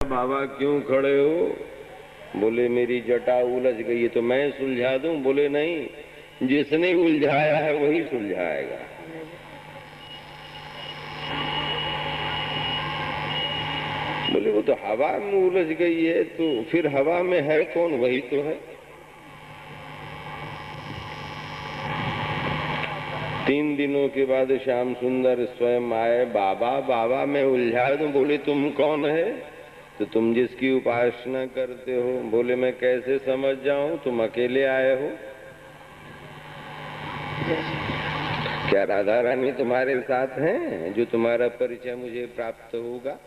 बाबा क्यों खड़े हो? बोले मेरी जटा उलझ गई है। तो मैं सुलझा दूं? बोले नहीं, जिसने उलझाया है वही सुलझाएगा। बोले वो तो हवा में उलझ गई है, तो फिर हवा में है कौन? वही तो है। 3 दिनों के बाद श्याम सुंदर स्वयं आए। बाबा बाबा मैं उलझा दूं? बोले तुम कौन है? तो तुम जिसकी उपासना करते हो। बोले मैं कैसे समझ जाऊं? तुम अकेले आए हो? क्या राधा रानी तुम्हारे साथ हैं जो तुम्हारा परिचय मुझे प्राप्त होगा?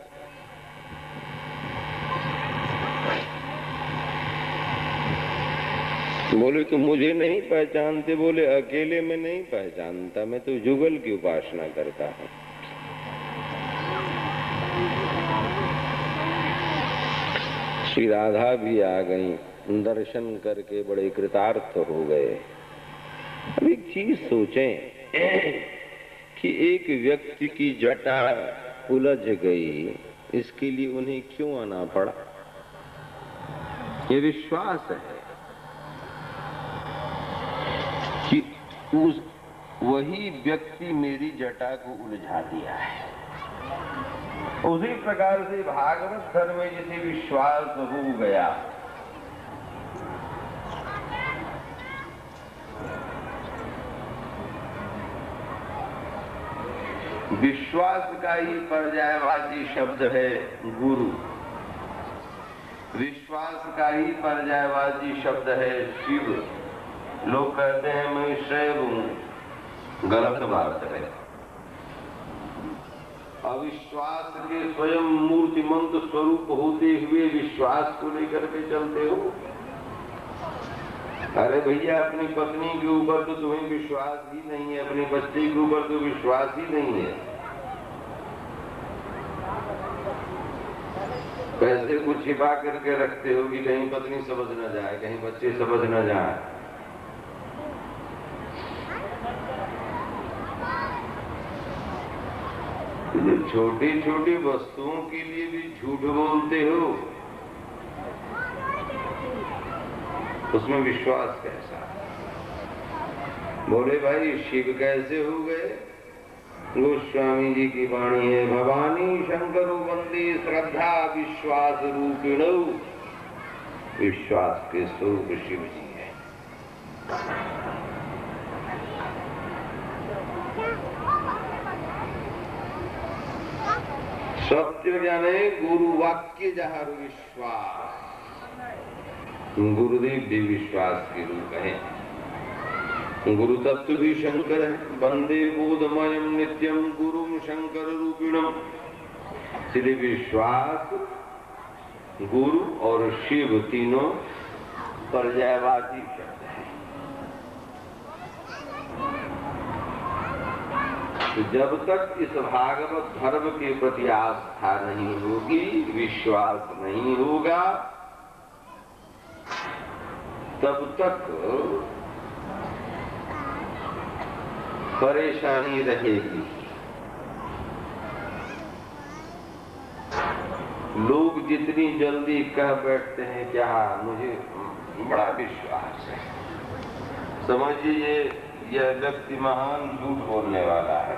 बोले तुम मुझे नहीं पहचानते? बोले अकेले में नहीं पहचानता, मैं तो जुगल की उपासना करता हूं। श्री राधा भी आ गई, दर्शन करके बड़े कृतार्थ हो गए। अब एक चीज सोचें कि एक व्यक्ति की जटा उलझ गई, इसके लिए उन्हें क्यों आना पड़ा? ये विश्वास है कि वही व्यक्ति मेरी जटा को उलझा दिया है। उसी प्रकार से भागवत धर्म में जिसे विश्वास हो गया, विश्वास का ही पर्यायवाची शब्द है गुरु। विश्वास का ही पर्यायवाची शब्द है शिव। लोग कहते हैं मैं शैव हूं, गलत बात है। अविश्वास के स्वयं मूर्तिमंत स्वरूप होते हुए विश्वास को लेकर के चलते हो। अरे भैया, अपनी पत्नी के ऊपर तो तुम्हें विश्वास ही नहीं है, अपने बच्चे के ऊपर तो विश्वास ही नहीं है। पैसे को छिपा करके रखते हो कि कहीं पत्नी समझ न जाए, कहीं बच्चे समझ न जाए। छोटी छोटी वस्तुओं के लिए भी झूठ बोलते हो, उसमें विश्वास कैसा? बोले भाई शिव कैसे हो गए? गोस्वामी जी की वाणी है, भवानी शंकरो वंदे श्रद्धा विश्वास रूपिणो। विश्वास के स्वरूप शिव जी है। सत्य जाने गुरु वाक्य जहां विश्वास, गुरुदेव भी विश्वास के रूप है। गुरु तत्व भी शंकर है। वंदे बोधमयम नित्यम गुरुम शंकर रूपिणम। इसलिए विश्वास, गुरु और शिव तीनों पर्यायवाची शब्द है। तो जब तक इस भागवत धर्म के प्रति आस्था नहीं होगी, विश्वास नहीं होगा, तब तक परेशानी रहेगी। लोग जितनी जल्दी कह बैठते हैं क्या मुझे बड़ा विश्वास है, समझिए यह व्यक्ति महान झूठ बोलने वाला है।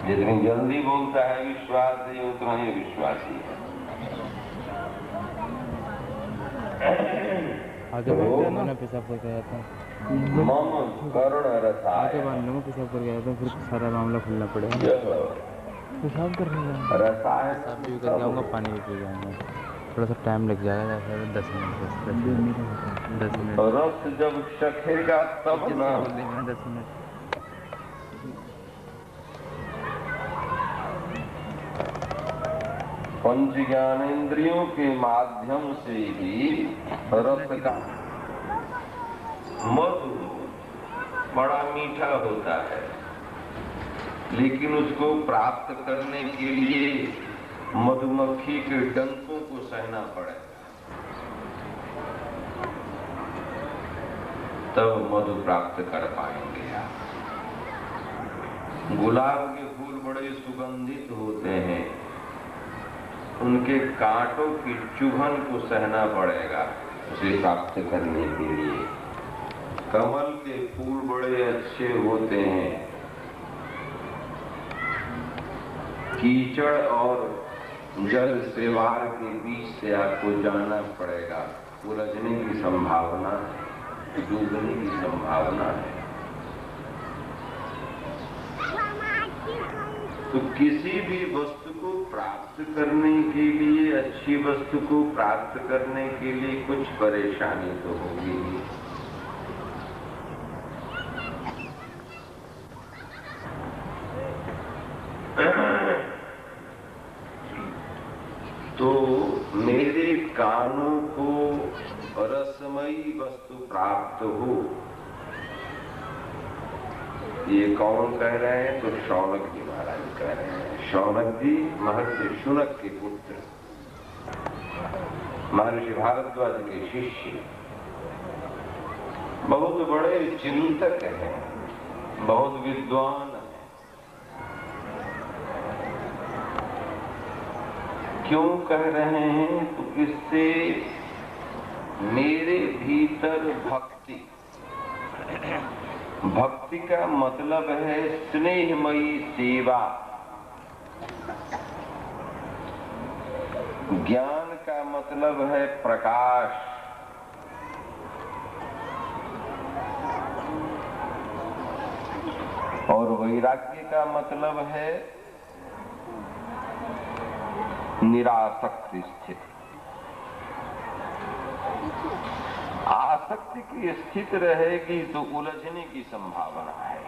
जितनी जल्दी बोलता है विश्वास है, उतना ही विश्वासी है। आगे बढ़ते ना पेशाब करके जाता हूँ, मम करुण रसाय। आगे बढ़ने में पेशाब करके जाता हूँ, फिर सारा मामला खुलना पड़ेगा। पेशाब कर रहा रसाय पेशाब भी कर जाऊँगा, पानी भी पी जाऊँगा। थोड़ा सा टाइम लग जाएगा, 10 मिनट। रस जब चखेगा तब ना। 10 मिनट। पंच ज्ञानेंद्रियों के माध्यम से ही रस का मधु बड़ा मीठा होता है, लेकिन उसको प्राप्त करने के लिए मधुमक्खी के डंकों को सहना पड़े, तब मधु प्राप्त कर पाएंगे आप। गुलाब के फूल बड़े सुगंधित होते हैं, उनके कांटों की चुभन को सहना पड़ेगा उसे प्राप्त करने के लिए। कमल के फूल बड़े अच्छे होते हैं, कीचड़ और जल सेवार के बीच से आपको जाना पड़ेगा। उलझने की संभावना है, डूबने की संभावना है। तो किसी भी वस्तु को प्राप्त करने के लिए, अच्छी वस्तु को प्राप्त करने के लिए कुछ परेशानी तो होगी ही। तो मेरे कानों को रसमयी वस्तु प्राप्त हो, ये कौन कह रहे हैं? तो शौनक जी महाराज कह रहे हैं। शौनक जी महर्षि शुनक के पुत्र, महर्षि भारद्वाज के शिष्य, बहुत बड़े चिंतक हैं, बहुत विद्वान हैं। क्यों कह रहे हैं? तो इससे मेरे भीतर भक्ति का मतलब है स्नेहमयी सेवा, ज्ञान का मतलब है प्रकाश, और वैराग्य का मतलब है निरासक्ति स्थिति। आसक्ति की स्थिति रहेगी तो उलझने की संभावना है।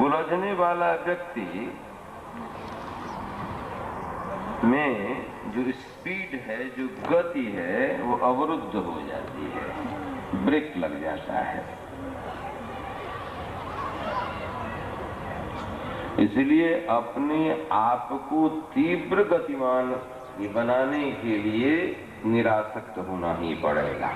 उलझने वाला व्यक्ति में जो स्पीड है, जो गति है, वो अवरुद्ध हो जाती है, ब्रेक लग जाता है। इसलिए अपने आप को तीव्र गतिमान बनाने के लिए निरासक्त होना ही पड़ेगा।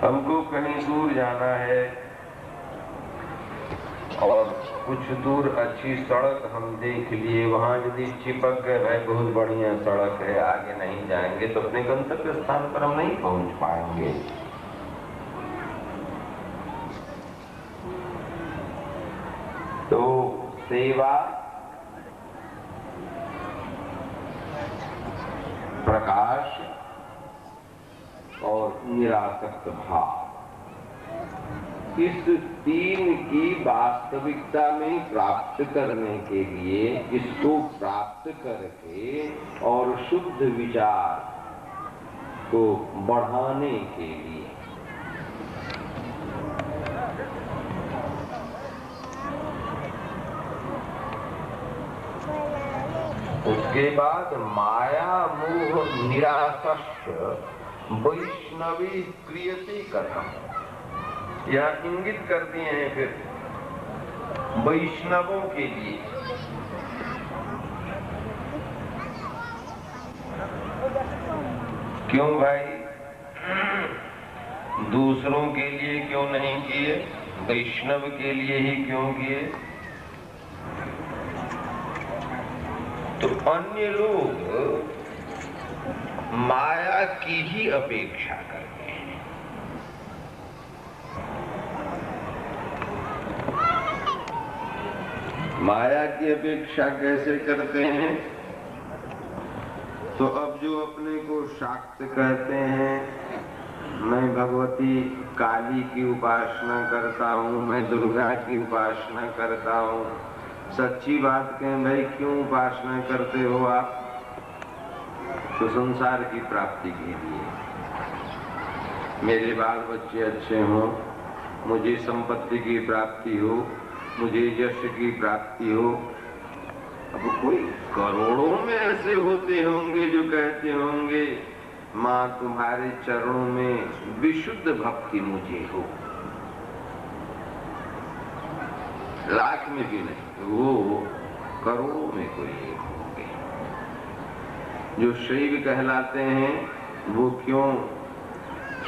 हमको कहीं दूर जाना है और कुछ दूर अच्छी सड़क हम देख लिए, वहां यदि चिपक गए, भाई बहुत बढ़िया सड़क है, आगे नहीं जाएंगे, तो अपने गंतव्य स्थान पर हम नहीं पहुंच पाएंगे। तो सेवा, प्रकाश और निरासक्त भाव, इस तीन की वास्तविकता में प्राप्त करने के लिए, इसको प्राप्त करके और शुद्ध विचार को बढ़ाने के लिए उसके बाद माया मोह निरासस्य वैष्णवी क्रियते कथम, यह इंगित कर दिए हैं फिर वैष्णवों के लिए। क्यों भाई? दूसरों के लिए क्यों नहीं किए? वैष्णव के लिए ही क्यों किए? तो अन्य लोग माया की ही अपेक्षा करते हैं। माया की अपेक्षा कैसे करते हैं? तो अब जो अपने को शाक्त कहते हैं, मैं भगवती काली की उपासना करता हूँ, मैं दुर्गा की उपासना करता हूँ, सच्ची बात कहें भाई, क्यों उपासना करते हो आप? तो संसार की प्राप्ति के लिए, मेरे बाल बच्चे अच्छे हों, मुझे संपत्ति की प्राप्ति हो, मुझे यश की प्राप्ति हो। अब कोई करोड़ों में ऐसे होते होंगे जो कहते होंगे माँ तुम्हारे चरणों में विशुद्ध भक्ति मुझे हो। लाख में भी नहीं, वो करोड़ों में कोई एक होंगे। जो शैव कहलाते हैं वो क्यों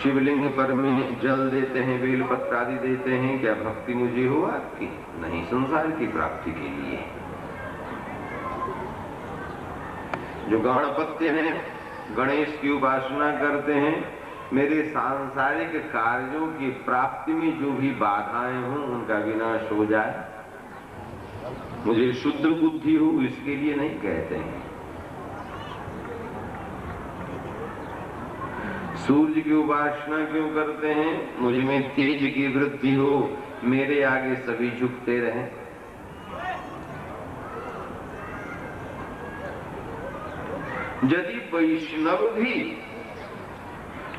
शिवलिंग पर में जल देते हैं, बेलपत्र आदि देते हैं, क्या भक्ति मुझे हो आपकी? नहीं, संसार की प्राप्ति के लिए। जो गणपति हैं, गणेश की उपासना करते हैं, मेरे सांसारिक कार्यों की प्राप्ति में जो भी बाधाएं हों उनका विनाश हो जाए, मुझे शुद्ध बुद्धि हो, इसके लिए नहीं कहते हैं। सूर्य की उपासना क्यों करते हैं? मुझ में तेज की वृद्धि हो, मेरे आगे सभी झुकते रहें। यदि वैष्णव भी,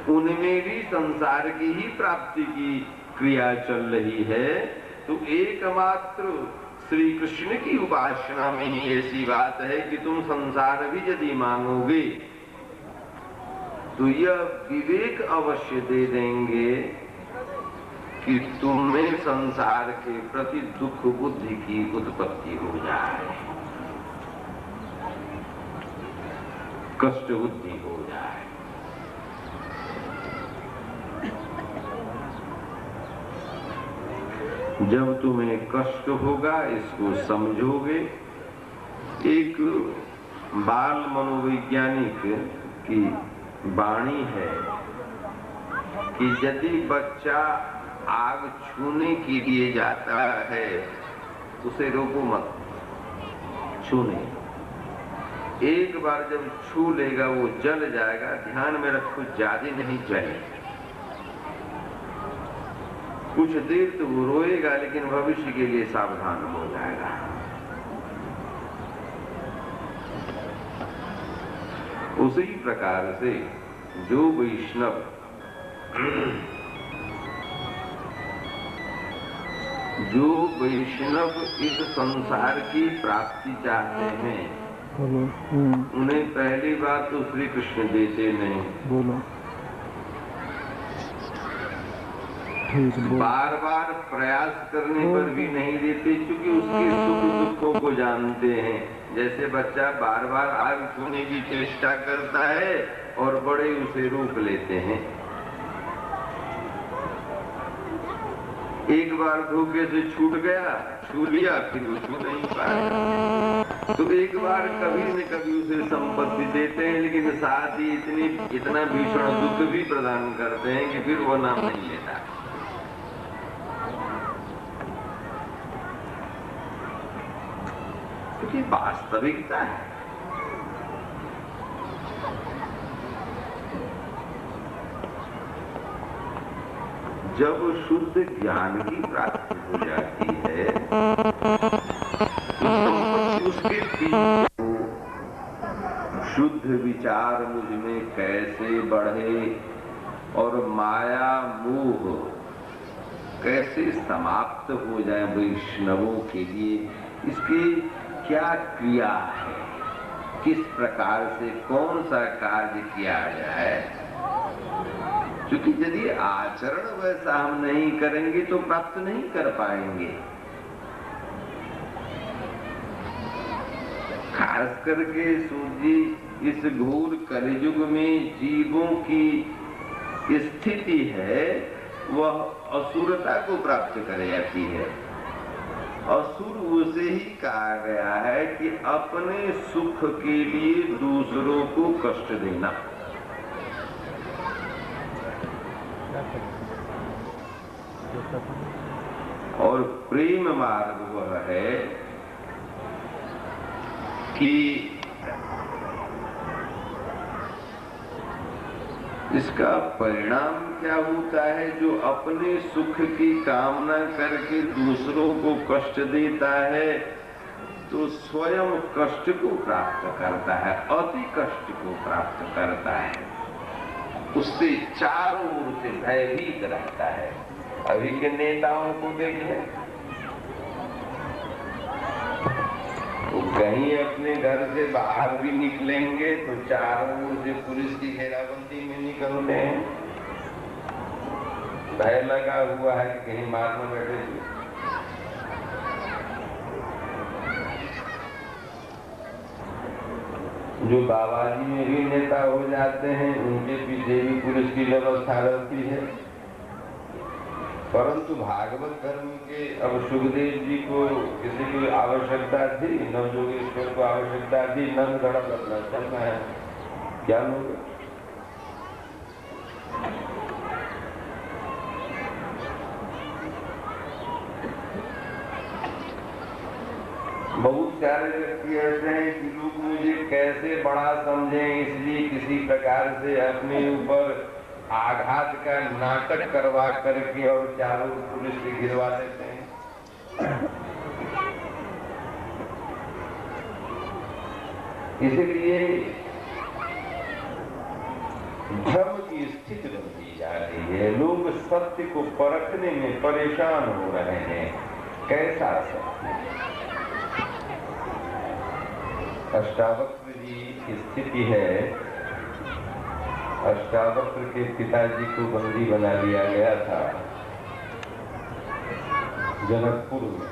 उनमें भी संसार की ही प्राप्ति की क्रिया चल रही है, तो एकमात्र श्री कृष्ण की उपासना में ही ऐसी बात है कि तुम संसार भी यदि मांगोगे तो यह विवेक अवश्य दे देंगे कि तुम्हें संसार के प्रति दुख बुद्धि की उत्पत्ति हो जाए, कष्ट बुद्धि हो जाए। जब तुम्हें कष्ट होगा, इसको समझोगे। एक बाल मनोवैज्ञानिक की वाणी है कि यदि बच्चा आग छूने के लिए जाता है, उसे रोको मत, छूने। एक बार जब छू लेगा वो जल जाएगा, ध्यान में रखो ज्यादा नहीं जले। कुछ देर तो वो रोएगा, लेकिन भविष्य के लिए सावधान हो जाएगा। उसी प्रकार से जो वैष्णव इस संसार की प्राप्ति चाहते हैं, उन्हें पहली बात तो श्री कृष्ण देते नहीं, बार बार प्रयास करने पर भी नहीं देते, क्योंकि उसके सुख दुखों को जानते हैं। जैसे बच्चा बार बार आग छूने की चेष्टा करता है और बड़े उसे रोक लेते हैं। एक बार धोखे से छूट गया, छू लिया, फिर वो छू नहीं पाएगा। तो एक बार कभी न कभी उसे संपत्ति देते हैं, लेकिन साथ ही इतना भीषण दुख भी प्रदान करते हैं कि फिर वो नाम नहीं लेता। क्योंकि वास्तविकता है। जब शुद्ध ज्ञान की प्राप्ति हो जाती है, तो उसके पीछे शुद्ध विचार मुझ में कैसे बढ़े और माया मोह कैसे समाप्त हो जाए वैष्णवों के लिए, इसकी क्या क्रिया है, किस प्रकार से कौन सा कार्य किया जाए। क्योंकि यदि आचरण वैसा हम नहीं करेंगे तो प्राप्त नहीं कर पाएंगे। खास करके सूजी इस घोर कलियुग में जीवों की स्थिति है, वह असुरता को प्राप्त कर जाती है। असुर उसे ही कहा गया है कि अपने सुख के लिए दूसरों को कष्ट देना। और प्रेम मार्ग वह है कि इसका परिणाम क्या होता है? जो अपने सुख की कामना करके दूसरों को कष्ट देता है, तो स्वयं कष्ट को प्राप्त करता है, अति कष्ट को प्राप्त करता है, उससे चारों ओर से भयभीत रहता है। अभी के नेताओं को देख लें, तो कहीं अपने घर से बाहर भी निकलेंगे तो चारों ओर से पुलिस की घेराबंदी में निकलते हैं, भय लगा हुआ है कि कहीं मार न बैठे। जो बाबा जी में भी नेता हो जाते हैं उनके पीछे भी पुलिस की व्यवस्था रहती है। परंतु भागवत धर्म के अब सुखदेव जी को किसी की आवश्यकता थी, नवयोगेश्वर को आवश्यकता थी, नंद धड़क अपना चलना है, क्या लोग बहुत सारे व्यक्ति ऐसे हैं कि लोग मुझे कैसे बड़ा समझें, इसलिए किसी प्रकार से अपने ऊपर आघात का नाटक करवा करके और चारों पुलिस से गिरवा देते हैं। इसलिए धर्म की स्थिति बनती जा रही है, लोग सत्य को परखने में परेशान हो रहे हैं। कैसा सत्य? अष्टावक्र जी की स्थिति है, अष्टावक्र के पिताजी को बंदी बना लिया गया था जनकपुर में,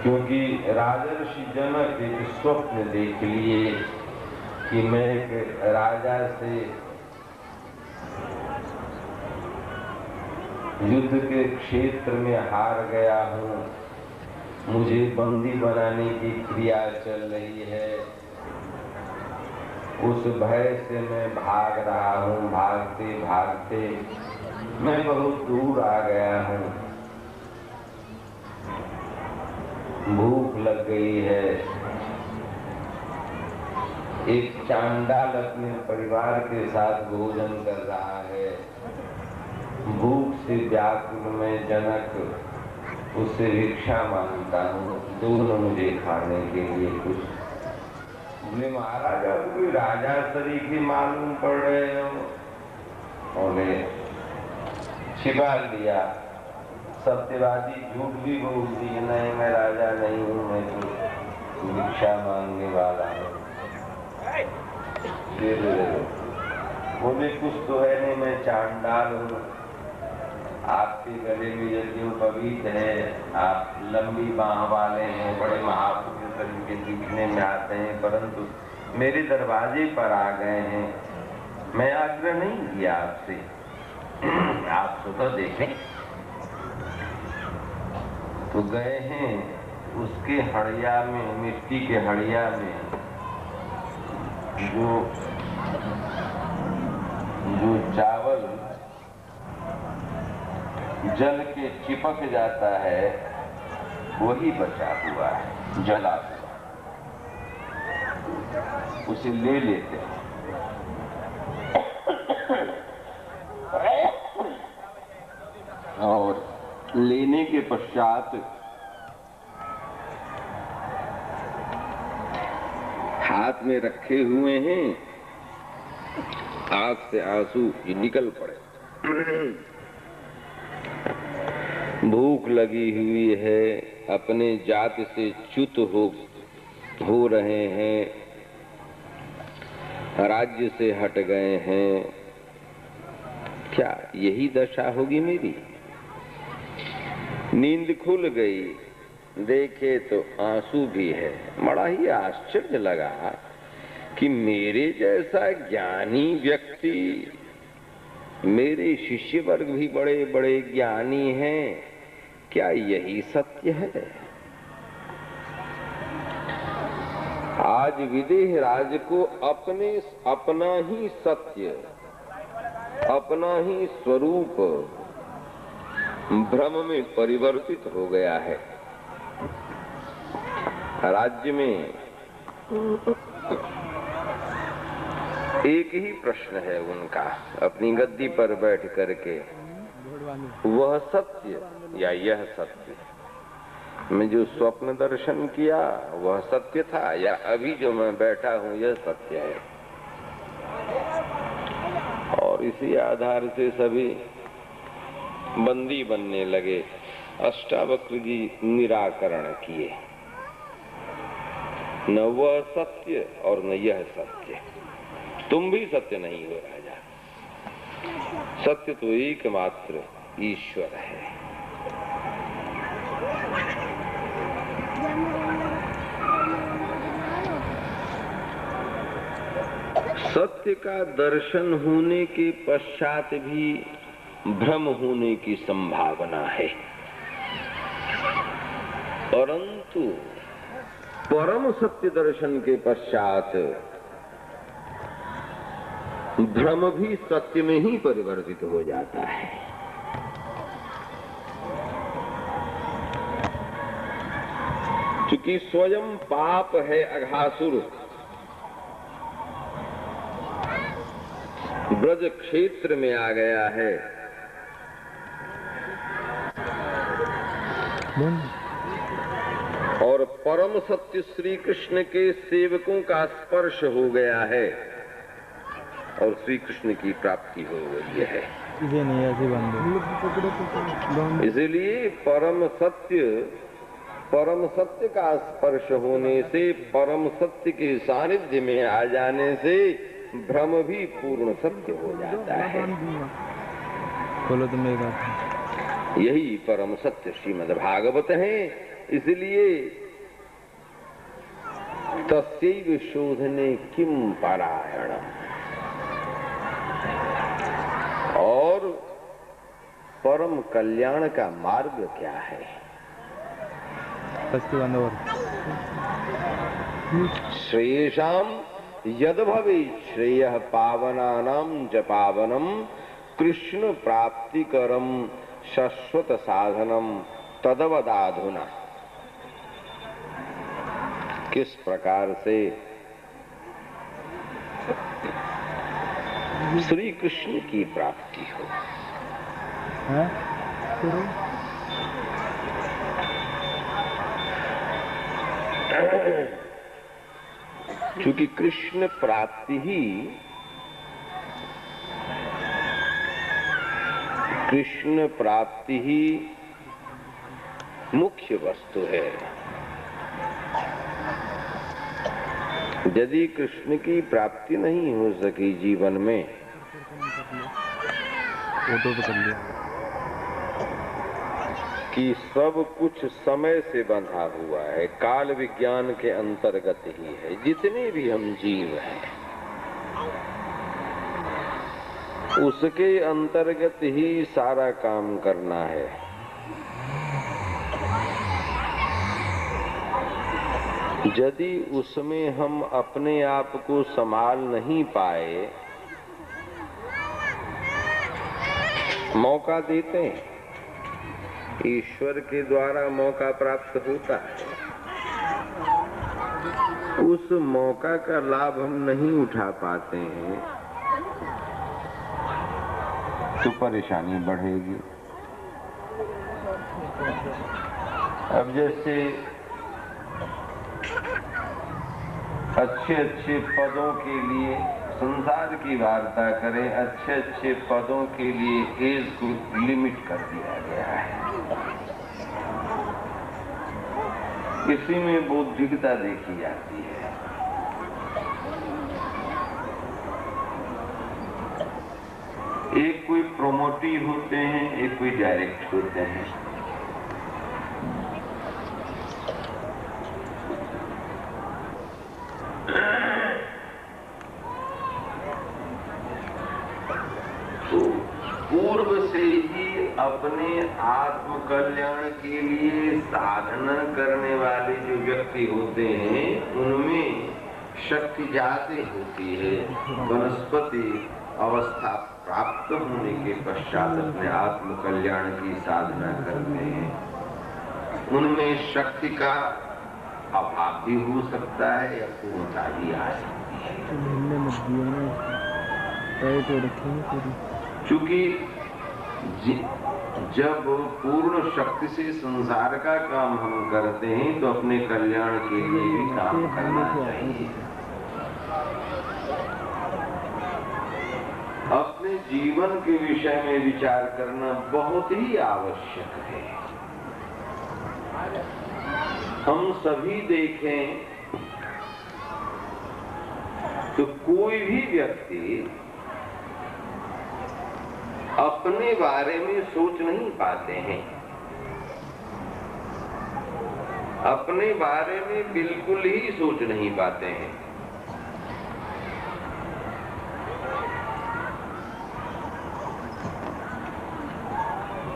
क्योंकि राजर्षि जनक एक स्वप्न देख लिए कि मैं एक राजा से युद्ध के क्षेत्र में हार गया हूँ, मुझे बंदी बनाने की क्रिया चल रही है, उस भय से मैं भाग रहा हूँ, भागते भागते मैं बहुत दूर आ गया हूँ, भूख लग गई है। एक चांडाल अपने परिवार के साथ भोजन कर रहा है, भूख से व्याकुल में जनक उससे भिक्षा मांगता हूँ, दोनों मुझे खाने के लिए कुछ। बोले महाराज अब कोई राजा शरीफी मालूम पड़ रहे हो? बोले छिपा लिया, सत्यवादी झूठ भी बोल दिए, नहीं मैं राजा नहीं हूँ, मैं तो भिक्षा मांगने वाला हूँ। बोले कुछ तो है नहीं, मैं चांडाल हूँ, आपके गले में यज्ञों पवित है, आप लंबी बाह वाले हैं, बड़े महापुरुष तरीके दिखने में आते हैं, परंतु मेरे दरवाजे पर आ गए हैं, मैं आग्रह नहीं किया आपसे, आप तो देखें। तो गए हैं उसके हड़िया में, मिट्टी के हड़िया में जो चावल जल के चिपक जाता है वही बचा हुआ है, जला हुआ, उसे ले लेते हैं। और लेने के पश्चात हाथ में रखे हुए हैं, आंख से आंसू निकल पड़े। भूख लगी हुई है, अपने जात से च्युत हो रहे हैं, राज्य से हट गए हैं, क्या यही दशा होगी मेरी? नींद खुल गई, देखे तो आंसू भी है। बड़ा ही आश्चर्य लगा कि मेरे जैसा ज्ञानी व्यक्ति, मेरे शिष्य वर्ग भी बड़े बड़े ज्ञानी हैं, क्या यही सत्य है? आज विदेह राज को अपना ही सत्य, अपना ही स्वरूप भ्रम में परिवर्तित हो गया है। राज्य में एक ही प्रश्न है उनका, अपनी गद्दी पर बैठ करके, वह सत्य या यह सत्य? मैं जो स्वप्न दर्शन किया वह सत्य था, या अभी जो मैं बैठा हूं यह सत्य है? और इसी आधार से सभी बंदी बनने लगे। अष्टावक्र जी निराकरण किए, न वह सत्य और न यह सत्य। तुम भी सत्य नहीं हो राजा, सत्य तो एकमात्र ईश्वर है। सत्य का दर्शन होने के पश्चात भी भ्रम होने की संभावना है, परंतु परम सत्य दर्शन के पश्चात भ्रम भी सत्य में ही परिवर्तित हो जाता है। क्योंकि स्वयं पाप है अघासुर, ब्रज क्षेत्र में आ गया है, और परम सत्य श्री कृष्ण के सेवकों का स्पर्श हो गया है और श्री कृष्ण की प्राप्ति हो गई है। इसलिए परम सत्य का स्पर्श होने से, परम सत्य के सानिध्य में आ जाने से भ्रम भी पूर्ण सत्य हो जाता है। बोलो तुम एक बात। यही परम सत्य श्रीमद् भागवत है। इसलिए तस्यैव शोधने किम परायणम्, और परम कल्याण का मार्ग क्या है? श्रेयसाम यद भवेत् श्रेयः पावनानां च पावनम कृष्ण प्राप्तिकरम शाश्वत साधनम तदवदाधुना। किस प्रकार से श्री कृष्ण की प्राप्ति हो? क्योंकि कृष्ण प्राप्ति ही मुख्य वस्तु है। यदि कृष्ण की प्राप्ति नहीं हो सकी जीवन में, कि सब कुछ समय से बंधा हुआ है, काल विज्ञान के अंतर्गत ही है, जितने भी हम जीव हैं उसके अंतर्गत ही सारा काम करना है। यदि उसमें हम अपने आप को संभाल नहीं पाए, मौका देते हैं, ईश्वर के द्वारा मौका प्राप्त होता है, उस मौका का लाभ हम नहीं उठा पाते हैं तो परेशानी बढ़ेगी। अब जैसे अच्छे पदों के लिए संसार की वार्ता करें, अच्छे पदों के लिए एज को लिमिट कर दिया गया है। इसी में बौद्धिकता देखी जाती है। एक कोई प्रोमोटिव होते हैं, एक कोई डायरेक्ट होते हैं। पूर्व से ही अपने आत्म कल्याण के लिए साधना करने वाले जो व्यक्ति होते हैं उनमें शक्ति ज्यादा होती है। वनस्पति अवस्था प्राप्त होने के पश्चात अपने आत्म कल्याण की साधना करते हैं, उनमें शक्ति का अभाव भी हो सकता है या पूर्णता भी आ सकती है। क्योंकि जब पूर्ण शक्ति से संसार का काम हम करते हैं तो अपने कल्याण के लिए भी काम करना चाहिए। अपने जीवन के विषय में विचार करना बहुत ही आवश्यक है। हम सभी देखें तो कोई भी व्यक्ति अपने बारे में सोच नहीं पाते हैं, अपने बारे में बिल्कुल ही सोच नहीं पाते हैं।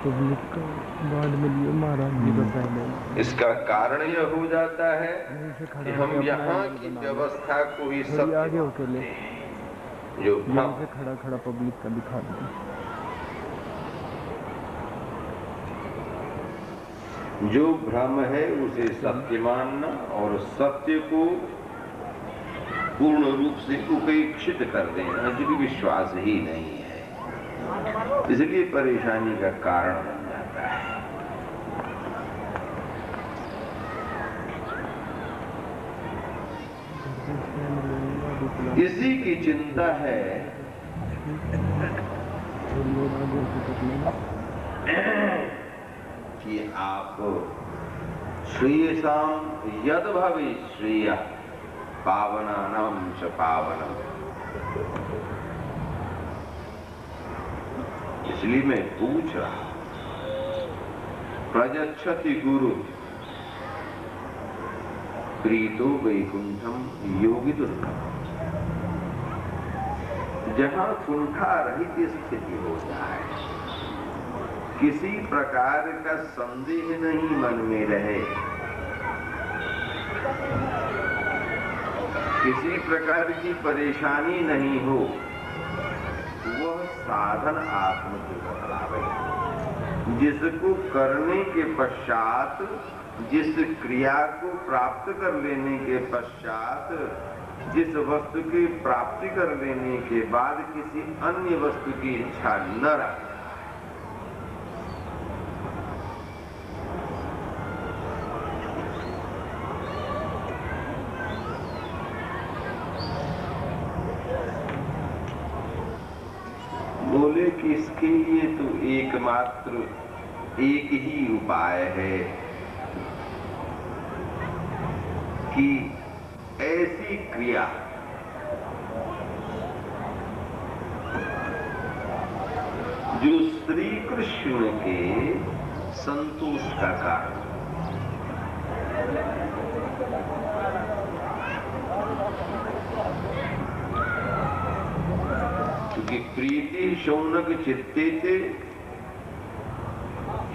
पब्लिक का बाद में लिए महाराज जी का पहले इसका कारण यह हो जाता है यहीं से कि खड़ा हम होके यहाँ अपना की बना लो। व्यवस्था को ही थोड़ी सत्य आगे होके ले, मानते हैं। जो यहीं भ्रम से खड़ा खड़ा पब्लिक का दिखा दो। जो भ्रम है उसे सत्य मानना और सत्य को पूर्ण रूप से उपेक्षित कर देना जो भी विश्वास ही नहीं है, इसलिए परेशानी का कारण बन जाता है। इसी की चिंता है कि आप श्रेयसाम यद भवे श्रेय पावनानां च पावनम। इसलिए मैं पूछ रहा, प्रयच्छति गुरु प्रीतो वैकुंठम योगी दुर्गम। जहां कुंठा रहित स्थिति हो जाए, किसी प्रकार का संदेह नहीं मन में रहे, किसी प्रकार की परेशानी नहीं हो, वह साधन आत्म बतलावे, जिसको करने के पश्चात, जिस क्रिया को प्राप्त कर लेने के पश्चात, जिस वस्तु की प्राप्ति कर लेने के बाद किसी अन्य वस्तु की इच्छा न रहे, बोले कि इसके लिए तो एकमात्र एक ही उपाय है कि ऐसी क्रिया जो श्री कृष्ण के संतोष का कारण, क्योंकि प्रीति शौनक चित्ते थे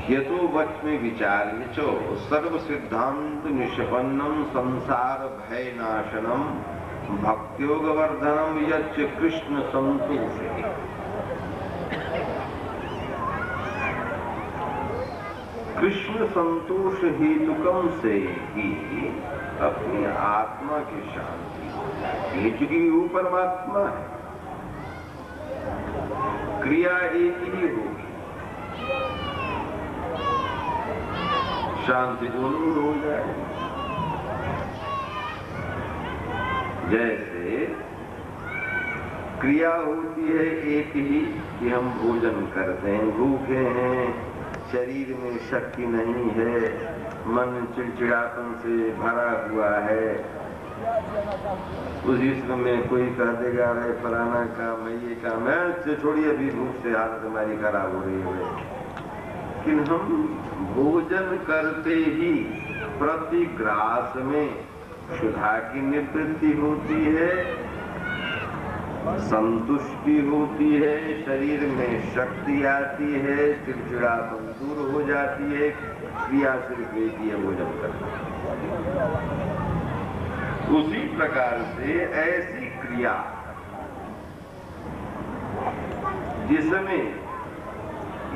यतो वच में विचार्य चो सर्व सिद्धांत निष्पन्नम संसार भय नाशनम भक्त्योग वर्धनम यच्च कृष्ण संतोष। कृष्ण संतोष हेतुकम से ही अपनी आत्मा की शांति, ये चूंकि वो परमात्मा है, क्रिया एक ही होगी, शांति दोनों हो जाए। जैसे क्रिया होती है एक ही कि हम भोजन करते हैं, भूखे हैं, शरीर में शक्ति नहीं है, मन चिड़चिड़ापन से भरा हुआ है, उस इसमें में कोई कह देगा अरे फलाना काम है, ये काम है, अच्छा छोड़िए अभी भूख से हालत हमारी खराब हो रही है। लेकिन हम भोजन करते ही प्रतिग्रास में क्षुधा की निवृत्ति होती है, संतुष्टि होती है, शरीर में शक्ति आती है, चिड़चिड़ापन दूर हो जाती है। क्रिया सिर्फ एक ही है, भोजन करना। उसी प्रकार से ऐसी क्रिया जिसमें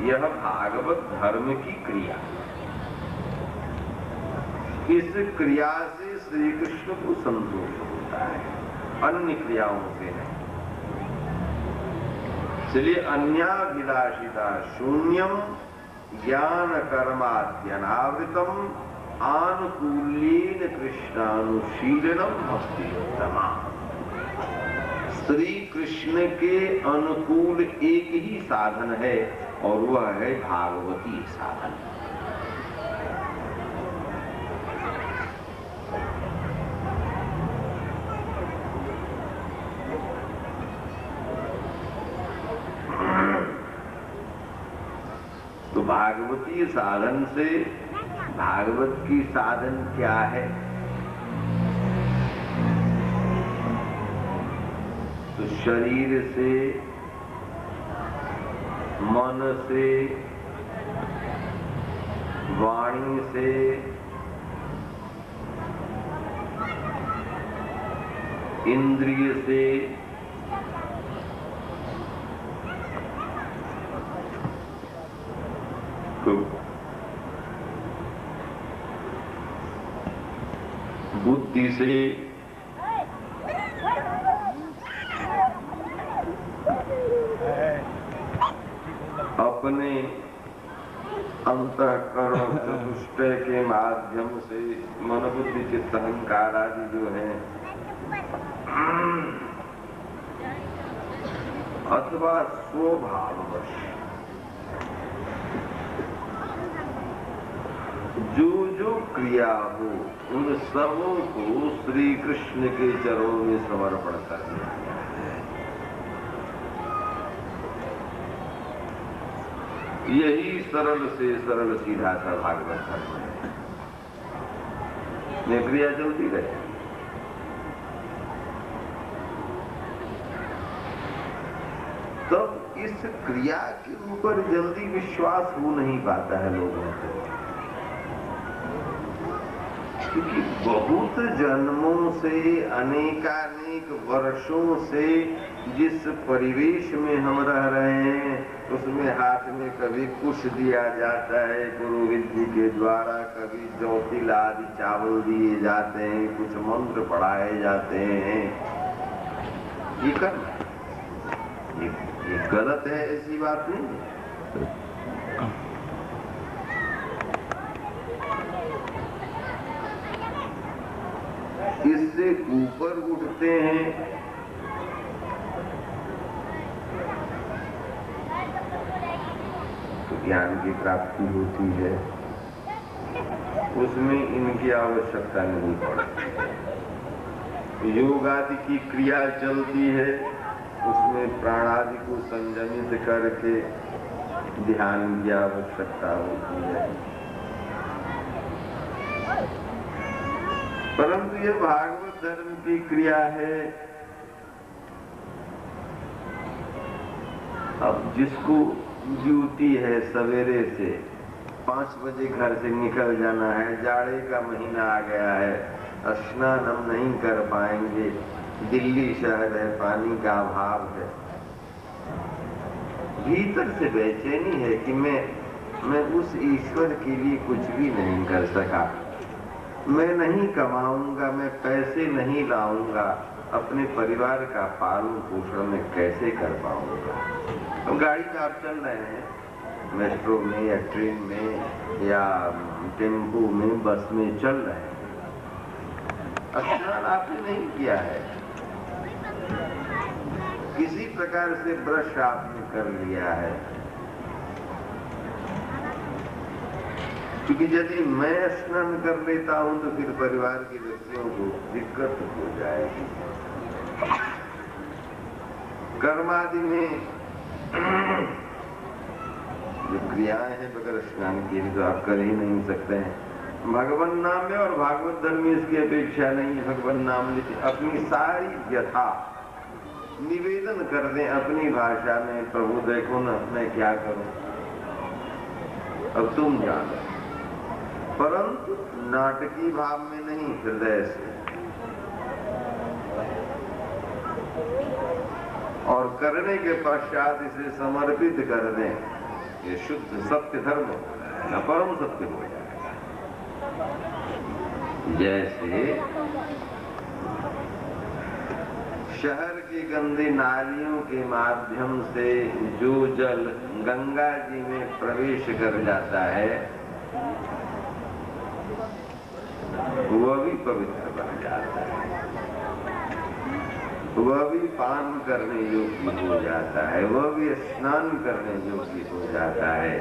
यह भागवत धर्म की क्रिया, इस क्रिया से श्री कृष्ण को संतोष होता है, अन्य क्रियाओं से नहीं। इसलिए अन्याभिलाषिता शून्यम ज्ञान कर्माद्यनावृतम आनुकूल्येन कृष्णानुशीलनम भक्ति उत्तमा। श्री कृष्ण के अनुकूल एक ही साधन है और वह है भागवती साधन। तो भागवती साधन से, भागवत की साधन क्या है? तो शरीर से, मन से, वाणी से, इंद्रिय से, बुद्धि से, अपने अंतःकरण चतुष्टय के माध्यम से मन बुद्धि चित्त अहंकार आदि जो है, अथवा स्वभाववश जो जो क्रिया हो उन सबों को श्री कृष्ण के चरणों में समर्पण कर दिया। यही सरल से सरल सीधा सा भागवत धर्म है। ये क्रिया चलती रहे। तब इस क्रिया के ऊपर जल्दी विश्वास हो नहीं पाता है लोगों को, क्योंकि बहुत जन्मों से, अनेकानेक वर्षों से जिस परिवेश में हम रह रहे हैं, उसमें हाथ में कभी कुश दिया जाता है पुरोहित जी के द्वारा, कभी ज्योतिल आदि चावल दिए जाते हैं, कुछ मंत्र पढ़ाए जाते हैं। ये करना ये गलत है, ऐसी बात नहीं है। इससे ऊपर उठते हैं तो ज्ञान की प्राप्ति होती है, उसमें इनकी आवश्यकता नहीं पड़ती। योग आदि की क्रिया चलती है, उसमें प्राण आदि को संयमित करके ध्यान की आवश्यकता होती है। परंतु ये भागवत धर्म की क्रिया है। अब जिसको ड्यूटी है सवेरे से 5 बजे घर से निकल जाना है, जाड़े का महीना आ गया है, स्नान हम नहीं कर पाएंगे, दिल्ली शहर है, पानी का अभाव है, भीतर से बेचैनी है कि मैं उस ईश्वर के लिए कुछ भी नहीं कर सका, मैं नहीं कमाऊंगा, मैं पैसे नहीं लाऊंगा, अपने परिवार का पालन पोषण में कैसे कर पाऊंगा। तो गाड़ी में आप चल रहे हैं, मेट्रो में या ट्रेन में या टेम्पो में, बस में चल रहे हैं, स्नान आपने नहीं किया है, किसी प्रकार से ब्रश आपने कर लिया है, क्योंकि यदि मैं स्नान कर लेता हूं तो फिर परिवार के व्यक्तियों को दिक्कत हो जाएगी। कर्मादि में जो क्रियाएं हैं बगैर स्नान किए तो आप कर ही नहीं सकते हैं। भगवान नाम में और भागवत धर्म में इसकी अपेक्षा नहीं है। भगवान नाम लेते अपनी सारी व्यथा निवेदन कर दें अपनी भाषा में, प्रभु देखो ना मैं क्या करूं, अब तुम जानो, परंतु नाटकीय भाव में नहीं, हृदय से। और करने के पश्चात इसे समर्पित कर दें, ये शुद्ध सत्य धर्म न परम सत्य हो जाएगा। जैसे शहर की गंदी नालियों के माध्यम से जो जल गंगा जी में प्रवेश कर जाता है वह भी पवित्र बन जाता है, वह भी पान करने योग्य हो जाता है, वह भी स्नान करने योग्य हो जाता है।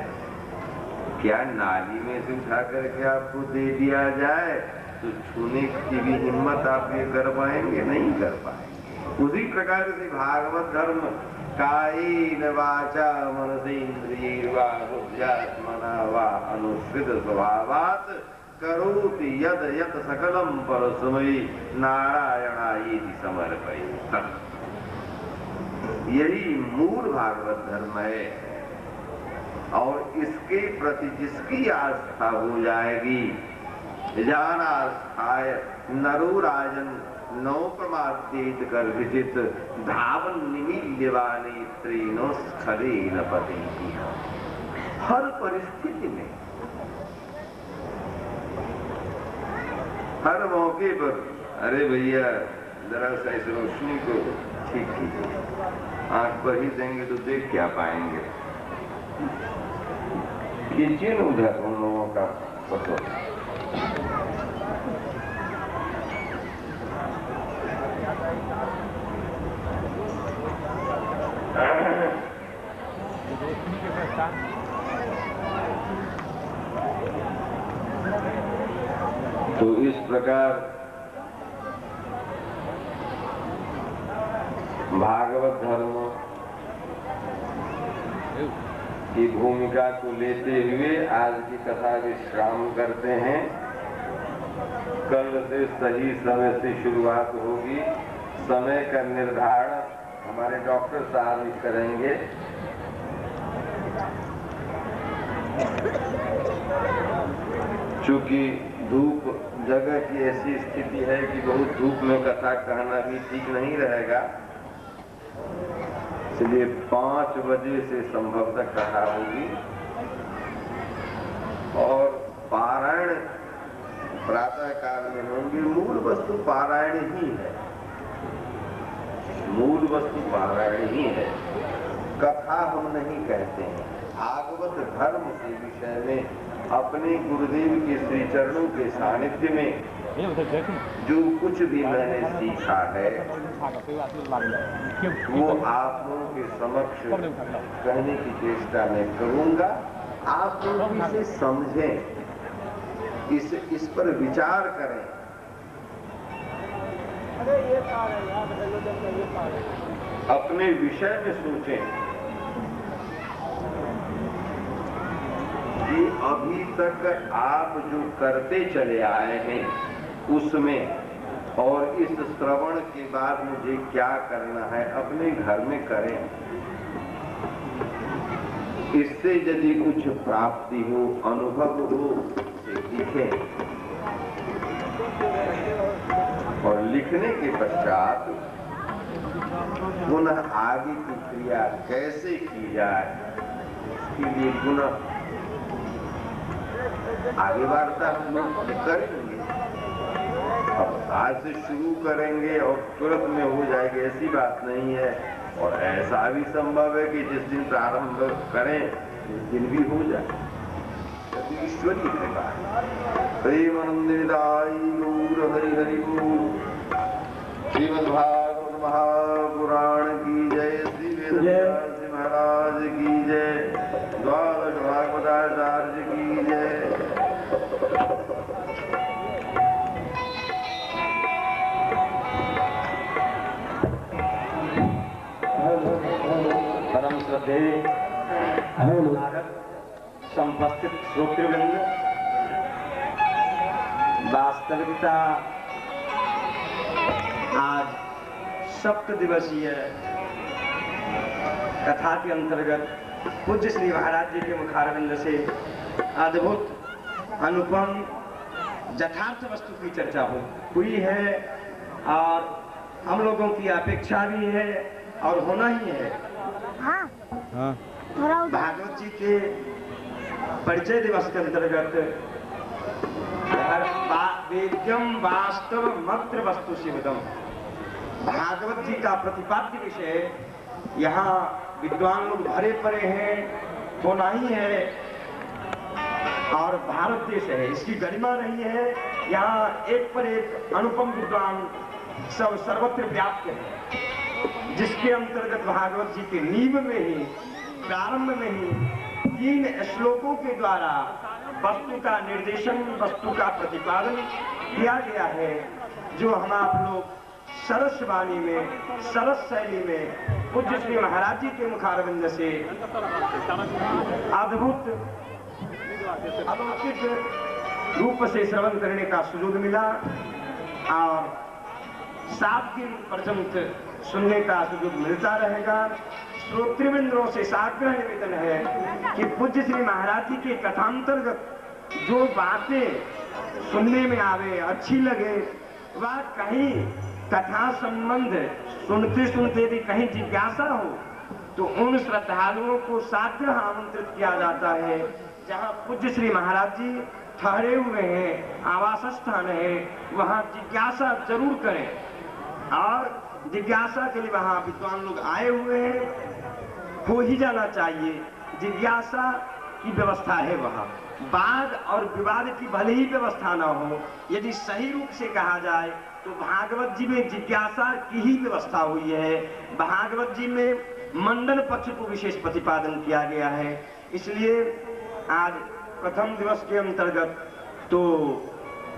क्या नाली में से उठा करके आपको दे दिया जाए तो छूने की भी हिम्मत आप ये कर पाएंगे? नहीं कर पाएंगे। उसी प्रकार से भागवत धर्म कायेन वाचा मनसेन्द्रियैर्वा बुद्ध्यात्मना वा अनुसृत स्वभावात् करोति यद यत सकलम परस्मै नारायणायेति समर्पयेत्। यही मूल भागवत धर्म है। और इसके प्रति जिसकी आस्था हो जाएगी, जान आस्थाय नरो राजन नौ प्रमादित कर विजित धावन निमिल्यवानी त्रिनो स्खले न पति। हर परिस्थिति में, हर मौके पर, अरे भैया जरा सा इस रोशनी को ठीक कीजिए, आंख पर ही देंगे तो देख क्या पाएंगे। कीजिए न उधर उन लोगों का फोटो। तो इस प्रकार भागवत धर्म की भूमिका को लेते हुए आज की कथा विश्राम करते हैं। कल से सही समय से शुरुआत होगी। समय का निर्धारण हमारे डॉक्टर साहब ही करेंगे। चूंकि धूप जगह की ऐसी स्थिति है कि बहुत धूप में कथा कहना भी ठीक नहीं रहेगा, इसलिए 5 बजे से संभवतः कथा होगी और पारायण प्रातः काल में होंगे। मूल वस्तु पारायण ही है, मूल वस्तु पारायण ही है, कथा हम नहीं कहते हैं। भागवत धर्म के विषय में अपने गुरुदेव के श्री चरणों के सानिध्य में जो कुछ भी मैंने सीखा है वो आप लोगों के समक्ष कहने की चेष्टा मैं करूंगा। आप लोग इसे समझें, इस पर विचार करें। अपने विषय में सोचें कि अभी तक आप जो करते चले आए हैं उसमें और इस श्रवण के बाद मुझे क्या करना है अपने घर में करें। इससे यदि कुछ प्राप्ति हो, अनुभव हो, लिखें और लिखने के पश्चात पुनः आगे की क्रिया कैसे की जाए इसके लिए पुनः आगे वार्ता हम लोग करेंगे। अब आज से शुरू करेंगे और तुरंत में हो जाएगी ऐसी बात नहीं है, और ऐसा भी संभव है कि जिस दिन प्रारंभ करें उस दिन भी हो जाए। ईश्वरी कृपा। प्रेमानंदिताई गौर हरि हरि बोल। श्रीमद्भागवत महापुराण की जय। श्री वेदव्यास महाराज की जय। द्वादश भागवताचार्य की जय। परम श्रद्धेय संपस्थित श्रोतृवृंद, वास्तविकता आज सप्तदिवसीय कथा के अंतर्गत पूज्य श्री महाराज जी के मुखारविंद से अद्भुत अनुपम यथार्थ वस्तु की चर्चा हुई है और हम लोगों की अपेक्षा भी है और होना ही है। हाँ। भागवत जी के परिचय दिवस के अंतर्गत वेद्यम वास्तव मात्र वस्तु शिवदम, भागवत जी का प्रतिपाद्य विषय यहाँ विद्वान लोग भरे पड़े हैं, होना ही है और भारत देश है, इसकी गरिमा रही है। यहाँ एक पर एक अनुपम विद्वान सब सर्वत्र व्याप्त है, जिसके अंतर्गत भागवत जी के नींव में ही, प्रारंभ में ही 3 श्लोकों के द्वारा वस्तु का निर्देशन, वस्तु का प्रतिपादन किया गया है, जो हम आप लोग सरस वाणी में, सरस शैली में पूज्य श्री महाराज जी के मुखारविंद से अद्भुत अलौकिक रूप से श्रवण करने का सुयोग मिला और 7 दिन पर्यंत सुनने का सुयोग मिलता रहेगा। श्रोतृवृंदों से साग्रह निवेदन है कि पूज्य श्री महाराज जी के कथांतर्गत जो बातें सुनने में आवे, अच्छी लगे, वह कहीं कथा संबंध सुनते सुनते यदि कहीं जिज्ञासा हो तो उन श्रद्धालुओं को साग्रह आमंत्रित किया जाता है। जहाँ पूज्य श्री महाराज जी ठहरे हुए हैं, आवास स्थान है, वहाँ जिज्ञासा जरूर करें। और जिज्ञासा के लिए वहाँ विद्वान लोग आए हुए हैं, हो ही जाना चाहिए। जिज्ञासा की व्यवस्था है वहाँ, वाद और विवाद की भले ही व्यवस्था ना हो, यदि सही रूप से कहा जाए तो भागवत जी में जिज्ञासा की ही व्यवस्था हुई है। भागवत जी में मंडन पक्ष को विशेष प्रतिपादन किया गया है। इसलिए आज प्रथम दिवस के अंतर्गत तो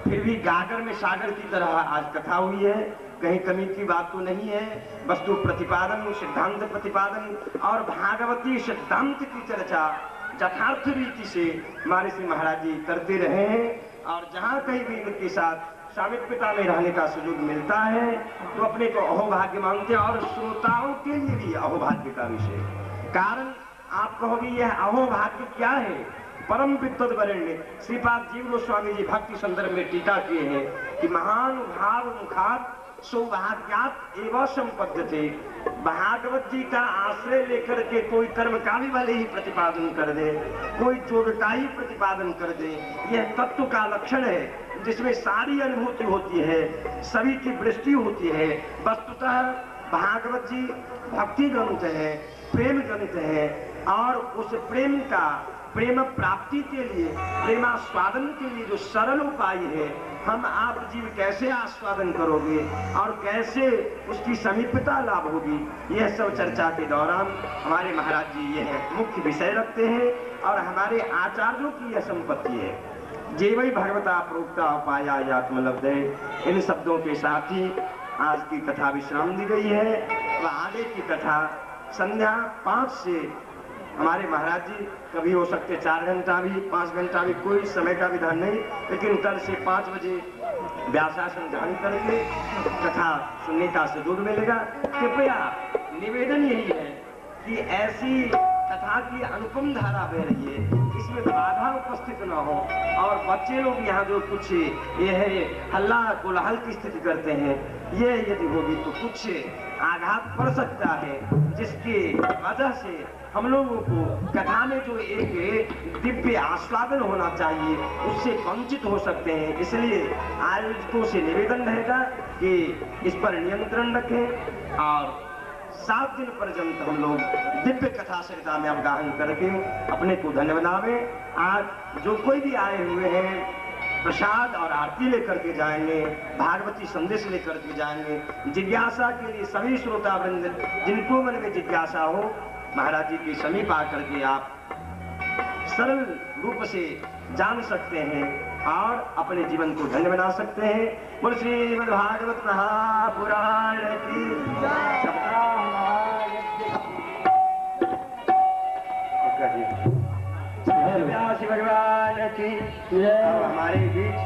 फिर भी गागर में सागर की तरह आज कथा हुई है, कहीं कमी की बात तो नहीं है। वस्तु प्रतिपादन, सिद्धांत प्रतिपादन और भागवती सिद्धांत की चर्चा यथार्थ रीति से हमारे श्री महाराज जी करते रहे हैं। और जहाँ कहीं भी इनके साथ सामिप्यता में रहने का सुयोग मिलता है तो अपने को अहोभाग्य मानते हैं, और श्रोताओं के लिए भी अहोभाग्य का विषय। कारण आप कहोगे यह अहोभाग्य क्या है? परम विद्वत वरेण्य श्रीपाद जीव गोस्वामी जी भक्ति संदर्भ में टीका किए हैं कि महान भाव मुखात सौभाग्यात एवं संपद्यते। भागवत जी का आश्रय लेकर के कोई कर्म का भी भले ही प्रतिपादन कर दे, कोई योग का ही प्रतिपादन कर दे, यह तत्व का लक्षण है जिसमें सारी अनुभूति होती है, सभी की वृष्टि होती है। वस्तुतः भागवत जी भक्ति गणित है, प्रेम गणित है, और उस प्रेम का प्रेम प्राप्ति के लिए, प्रेमास्वादन के लिए जो सरल उपाय है, हम आप जीव कैसे आस्वादन करोगे और कैसे उसकी समीपता लाभ होगी, यह सब चर्चा के दौरान हमारे महाराज जी यह मुख्य विषय रखते हैं। और हमारे आचार्यों की यह संपत्ति है। जेवै भगवता प्रोक्ता उपाया आत्मलब्ध है। इन शब्दों के साथ ही आज की कथा विश्राम दी गई है। वह आगे की कथा संध्या 5 से हमारे महाराज जी कभी हो सकते 4 घंटा भी, 5 घंटा भी, कोई समय का विधान नहीं, लेकिन कल से 5 बजे व्यासासन ध्यान करके कथा सुनने का सुयोग मिलेगा। कृपया निवेदन यही है कि ऐसी कथा की अनुपम धारा बह रही है, इसमें बाधा उपस्थित न हो। और बच्चे लोग यहाँ जो कुछ यह हल्ला कोलाहल की स्थिति करते हैं, ये यदि होगी तो कुछ आघात पड़ सकता है, जिसकी वजह से हम लोगों को कथा में जो एक दिव्य आस्वादन होना चाहिए उससे वंचित हो सकते हैं। इसलिए आयोजकों से निवेदन रहेगा कि इस पर नियंत्रण रखें और 7 दिन पर्यंत हम लोग दिव्य कथा सरिता में अवगाहन करके अपने को धन्य बनावें। आज जो कोई भी आए हुए हैं प्रसाद और आरती लेकर के जाएंगे, भागवती संदेश लेकर के जाएंगे। जिज्ञासा के लिए सभी श्रोता वृंद जिनको मन में जिज्ञासा हो, महाराज जी के समीप आकर के आप सरल रूप से जान सकते हैं और अपने जीवन को धन्य बना सकते हैं। बोल श्रीमद् भागवत महापुराण की व्यास भगवान की। हमारे बीच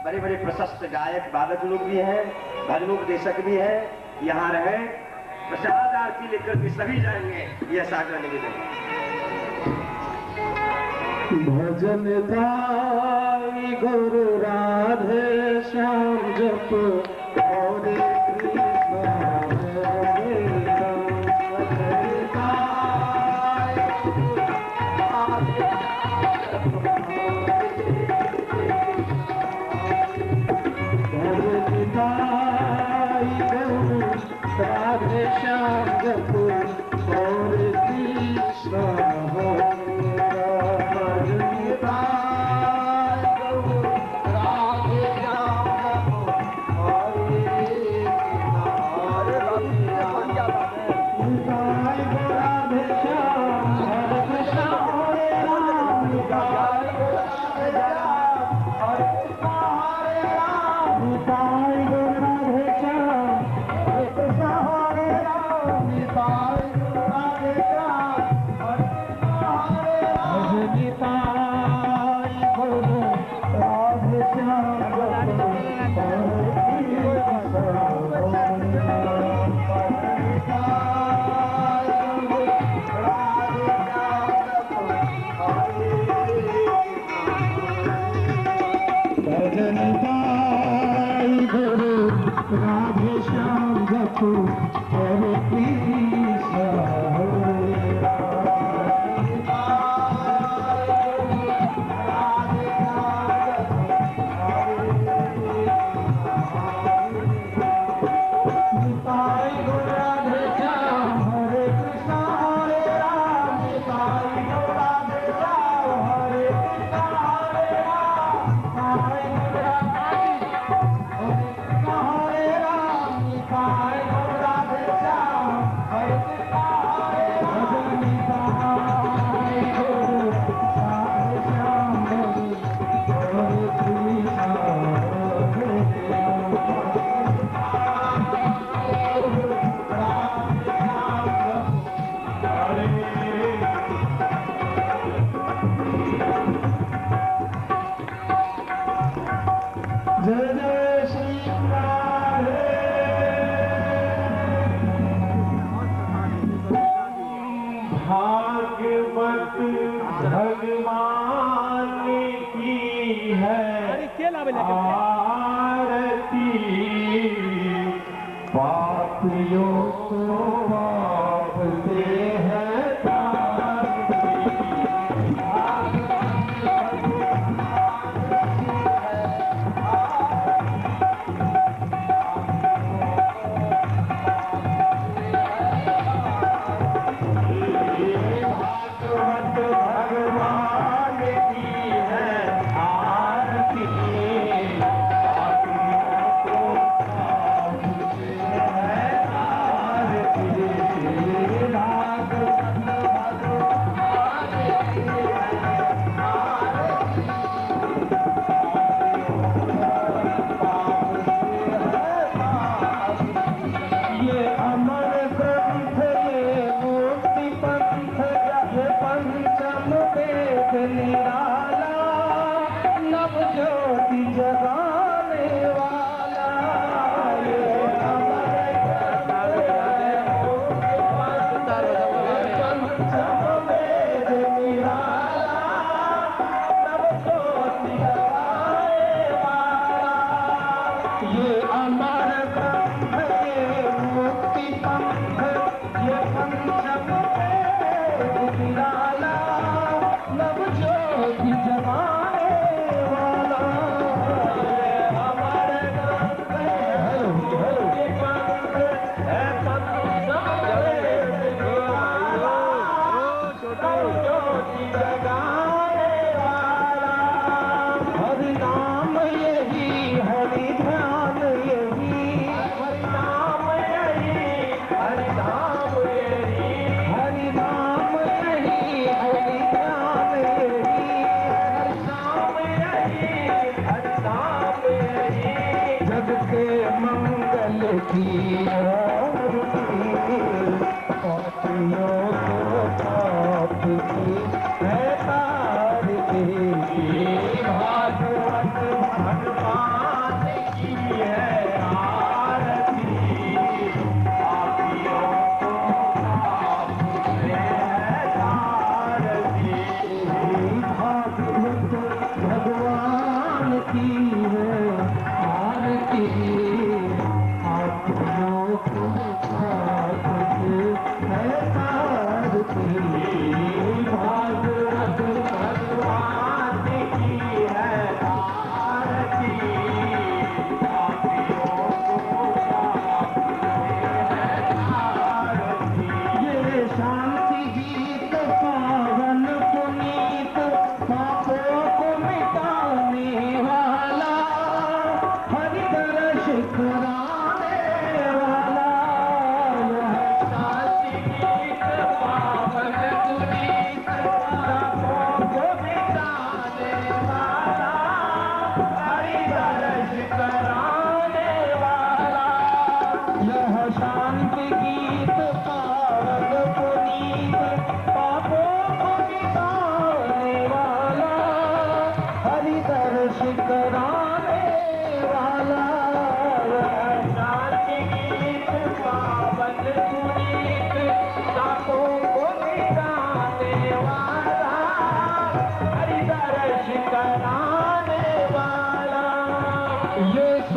बड़े बड़े प्रशस्त गायक वादक लोग भी हैं, भजनोपदेशक भी हैं, यहाँ रहे। प्रसाद आरती लेकर के सभी जाएंगे, यह सागर निवेदन है। भजन गाई गुरु राधे श्याम जप हरे कृष्ण हरे राम। भजन गाई गुरु राधे श्याम जप हरे कृष्ण हरे राम। निताई गुरु राधे श्याम जपो हरे कृष्ण हरे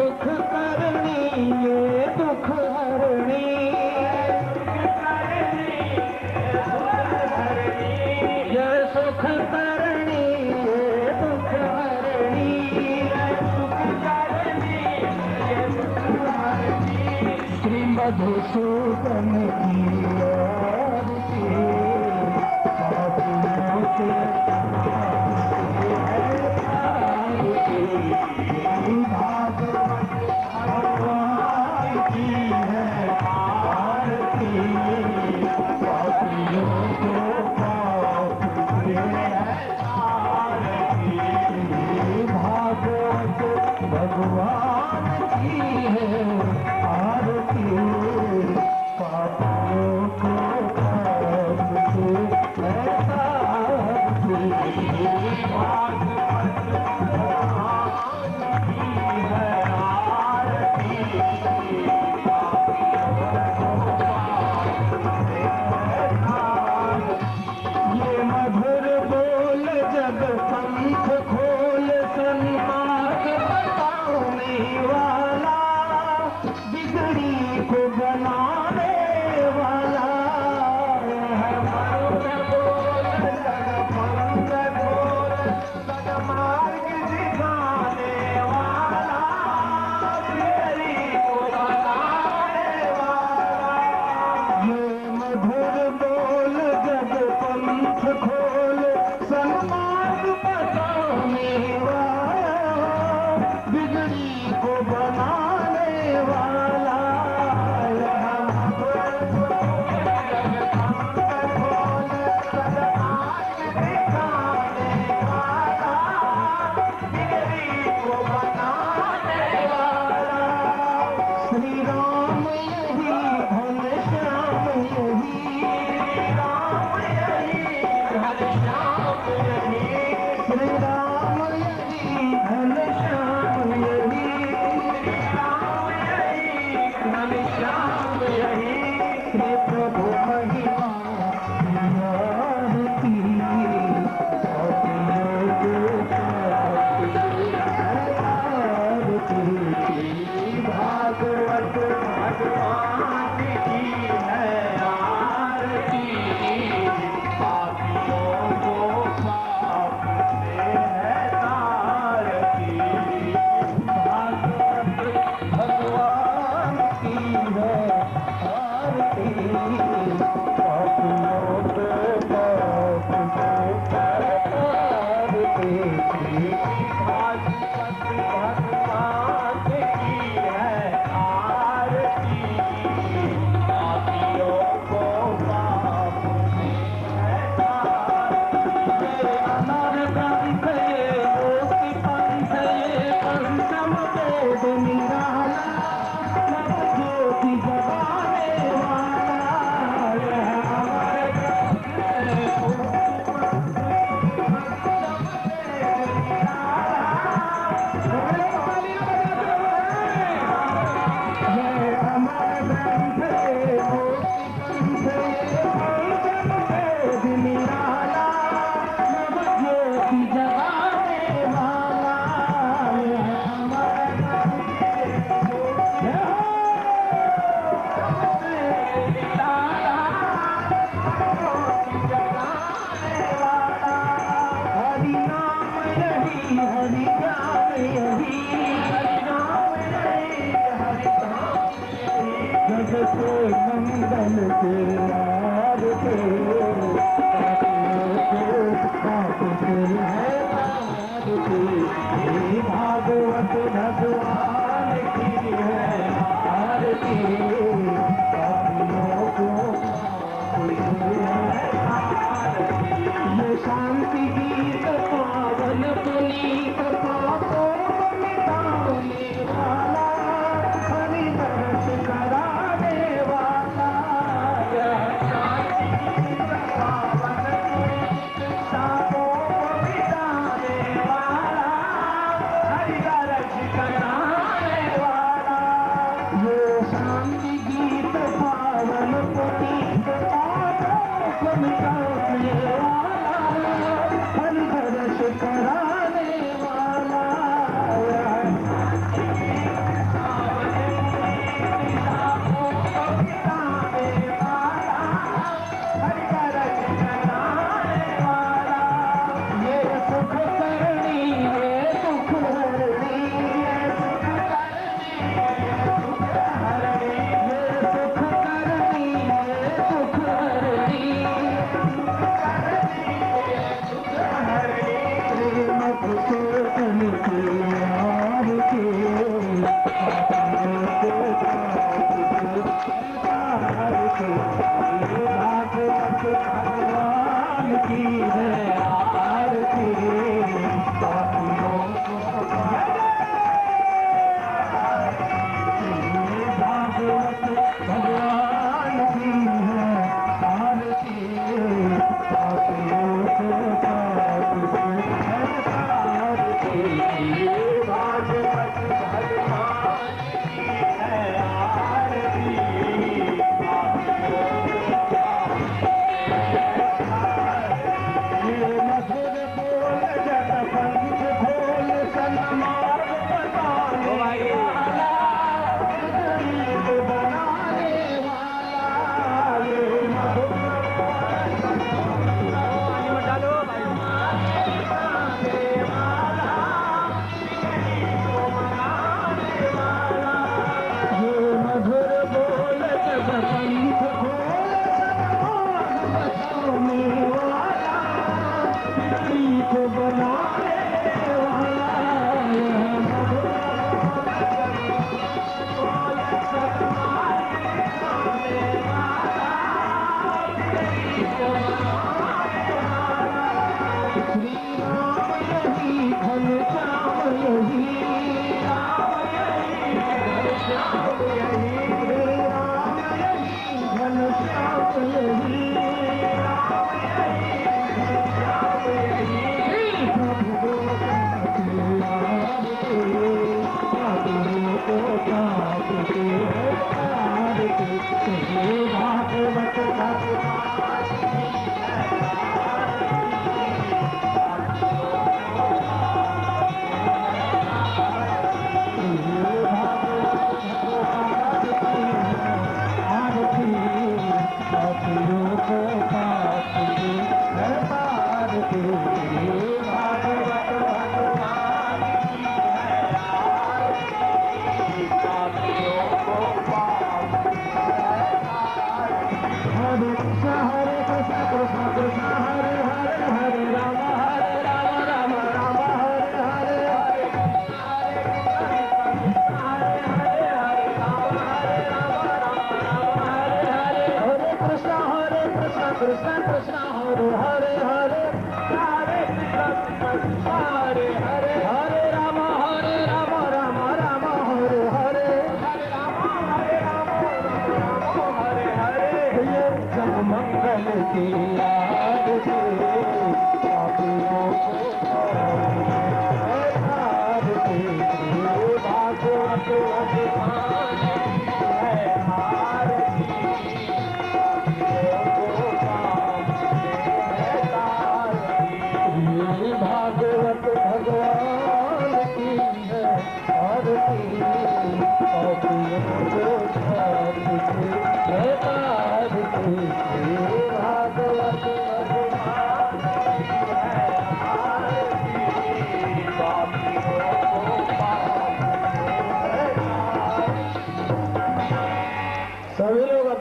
सुख करनी ये दुख हरणी, ये सुख करनी ये दुख हरणी, श्री मधुसूदन की आरती, पापियों के भगवान की है आरती, पापियों को पाप से ऐसा ये मधुर बोल जब पंख खोल सन्मार्ग बताने वाला, बिगड़ी को बनाने वाला है। मधुर बोल जब पंख खोल सन्मार्ग दिखाने वाला, बिगड़ी को बनाने वाला। ये मधुर बोल जब पंख खोल सन्मार्ग बताने वाला, बिगड़ी को बनाने वाला। श्री राम यही घनश्याम यही, श्री राम यही घनश्याम यही, घनश्याम यही, श्री प्रभु महिमा आरती, भागवत भगवान की है आरती, पापियों को पाप से है तारती, भागवत भगवान की है आरती, पापियों को पाप से है तारती, भागवत भगवान की है आरती, पापियों को पाप से है तारती। अमर ग्रंथ ये मुक्ति पंथ ये पंचम वेद निराला, नव ज्योति जगाने वाला, यह अमर ग्रंथ ये मुक्ति पंथ ये पंचम वेद निराला। ये अमर ग्रंथ ये मुक्ति पंथ ये पंचम वेद निराला, नव ज्योति जगाने वाला, यह अमर ग्रंथ ये मुक्ति निराला, ज्योति जगाने वाला। हरि नाम यही हरि ज्ञान यही, हरि नाम यही हरि ज्ञान यही, जग से मंगल के मार्ग पाप से है तारती, भागवत भगवान की है आरती, पापियों को पाप से है तारती। ये शांति गीत पावन पुनीत पापों को मिटाने वाला, हरि दर्श कराने वाला, यह शांति गीत पावन पुनीत पापों को मिटाने वाला, हरि दर्श कराने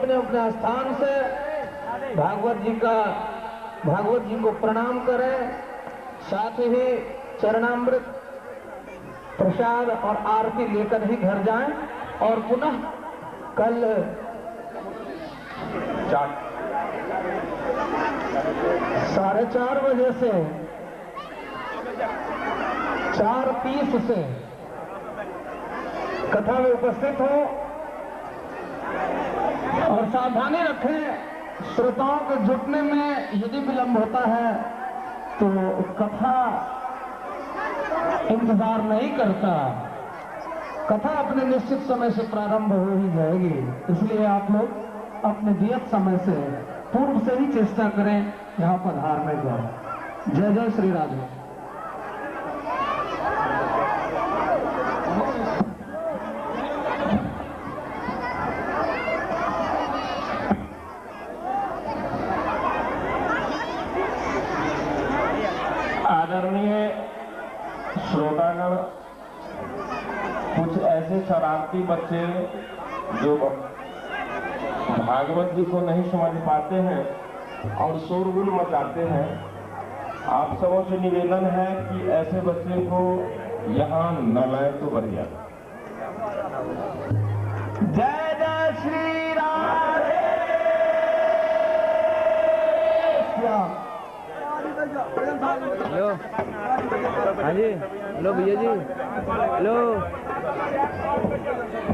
अपने स्थान से भागवत जी को प्रणाम करें, साथ ही चरणामृत प्रसाद और आरती लेकर ही घर जाएं और पुनः कल 4:30 बजे से 4:30 से कथा में उपस्थित हो और सावधानी रखें। श्रोताओं के जुटने में यदि विलंब होता है तो कथा इंतजार नहीं करता, कथा अपने निश्चित समय से प्रारंभ हो ही जाएगी। इसलिए आप लोग अपने नियत समय से पूर्व से ही चेष्टा करें यहाँ पधारने का। जय जय श्री राधे। आदरणीय श्रोतागण, कुछ ऐसे शरारती बच्चे जो भागवत जी को नहीं समझ पाते हैं और शोरगुल मचाते हैं, आप सबों से निवेदन है कि ऐसे बच्चे को यहाँ न लाए तो बढ़िया। जय जय श्री राधे। हेलो, हाँ जी, हेलो भैया जी, हेलो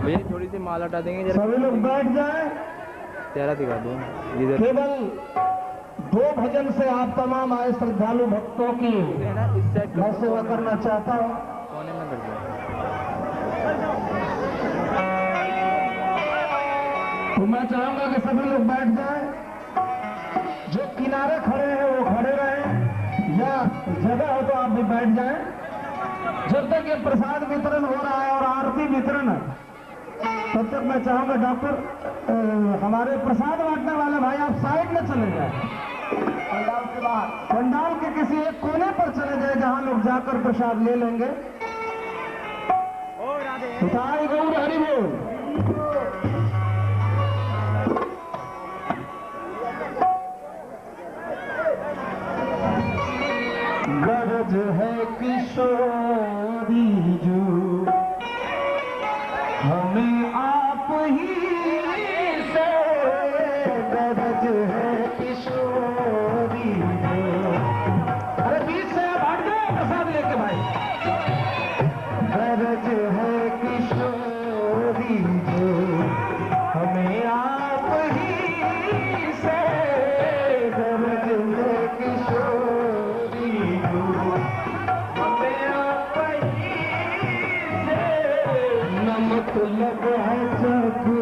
भैया, थोड़ी सी माल हटा देंगे जरा। सभी लोग बैठ जाएं। चेहरा दिखा दो। केवल 2 भजन से आप तमाम आए श्रद्धालु भक्तों की मैं सेवा करना चाहता हूँ। कोने में कर दो। तो मैं चाहूंगा कि सभी लोग बैठ जाएं। जो किनारे खड़े हैं वो खड़े रहें, या जगह हो तो आप भी बैठ जाएं। जब तक ये प्रसाद वितरण हो रहा है और आरती वितरण है, तब तक मैं चाहूंगा डॉक्टर हमारे प्रसाद बांटने वाले भाई आप साइड में चले जाएं। पंडाल के बाहर, पंडाल के किसी एक कोने पर चले जाए जहां लोग जाकर प्रसाद ले लेंगे। उठाई गौर हरि बोल। गरज है किशोरी जो हमें आप ही से, गरज है किशोरी जो। अरे बीच से आप हट गए प्रसाद लेके भाई। गरज है किशोरी जो हमें आप ही से, गरज है किशोरी जो हमें आप ही से। न मतलब है जग